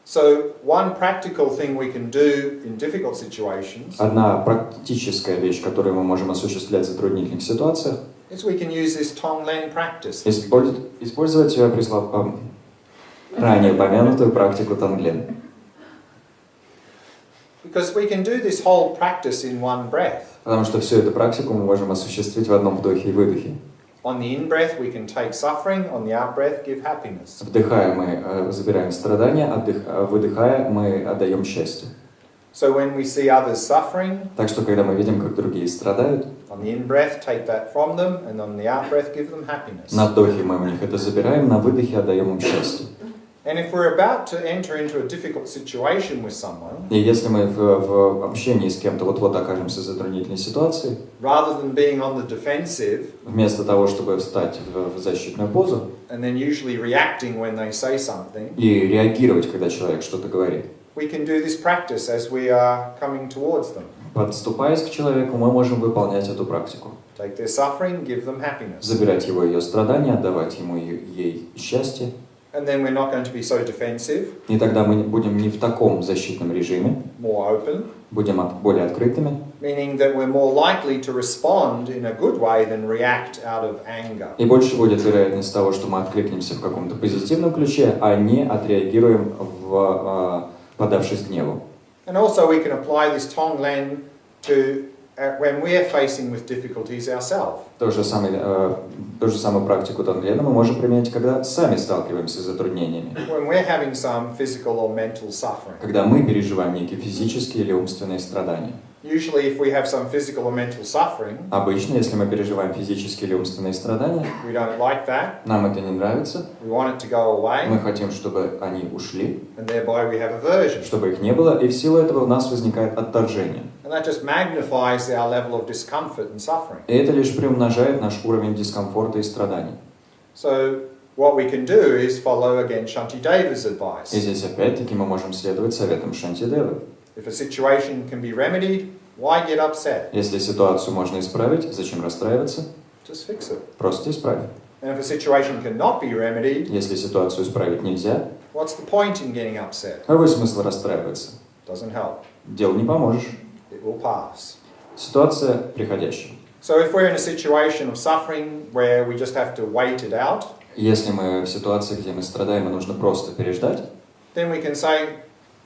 So one practical thing we can do in difficult situations Одна практическая вещь, которую мы можем осуществлять в затруднительных ситуациях, is we can use this Tonglen practice. использовать ранее упомянутую практику Тонглен. Because we can do this whole practice in one breath. Потому что всю эту практику мы можем осуществить в одном вдохе и выдохе. On the in-breath we can take suffering, on the out-breath give happiness. Вдыхая, мы забираем страдания, выдыхая, мы отдаем счастье. So when we see others suffering, Так что, когда мы видим, как другие страдают, on the in-breath take that from them, and on the out-breath give them happiness. на вдохе мы у них это забираем, на выдохе отдаем им счастье. And if we're about to enter into a difficult situation with someone, И если мы в общении с кем-то вот-вот окажемся в затруднительной ситуации, rather than being on the defensive, вместо того, чтобы встать в защитную позу and then usually reacting when they say something, и реагировать, когда человек что-то говорит, we can do this practice as we are coming towards them. подступаясь к человеку, мы можем выполнять эту практику. Take their suffering, give them happiness. Забирать его ее страдания, отдавать ему ей счастье. And then we're not going to be so defensive, И тогда мы будем не в таком защитном режиме, more open, будем более открытыми. meaning that we're more likely to respond in a good way than react out of anger. И больше будет вероятность того, что мы откликнемся в каком-то позитивном ключе, а не отреагируем, подавшись гневу. And also we can apply this Tonglen to when we are facing with difficulties ourselves. Ту же самую практику Тонглена мы можем применить, когда сами сталкиваемся с затруднениями. When we're having some physical or mental suffering. Когда мы переживаем некие физические или умственные страдания. Usually if we have some physical or mental suffering, Обычно, если мы переживаем физические или умственные страдания, we don't like that. нам это не нравится, We want it to go away, мы хотим, чтобы они ушли, and thereby we have aversion. чтобы их не было, и в силу этого у нас возникает отторжение. And that just magnifies our level of discomfort and suffering. И это лишь приумножает наш уровень дискомфорта и страданий. So what we can do is follow again Shantideva's advice. И здесь опять-таки мы можем следовать советам Шантидевы. If a situation can be remedied, why get upset? Если ситуацию можно исправить, зачем расстраиваться? Just fix it. Просто исправь. And if a situation cannot be remedied, Если ситуацию исправить нельзя, what's the point in getting upset? какой смысл расстраиваться? Doesn't help. Делу не поможешь. It will pass. Ситуация приходящая. So if we're in a situation of suffering where we just have to wait it out, Если мы в ситуации, где мы страдаем, и нужно просто переждать, then we can say,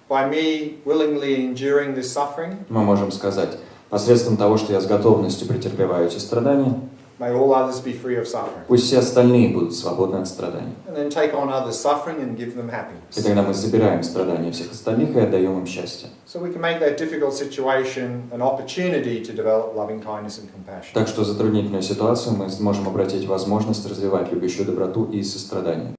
by me willingly enduring this suffering, мы можем сказать, посредством того, что я с готовностью претерпеваю эти страдания, may all others be free of suffering. пусть все остальные будут свободны от страданий. And then take on others' suffering and give them И happiness. тогда мы забираем страдания всех остальных и отдаем им счастье. So we can make that difficult situation an opportunity to develop loving kindness and compassion. Так что затруднительную ситуацию мы сможем обратить в возможность развивать любящую доброту и сострадание.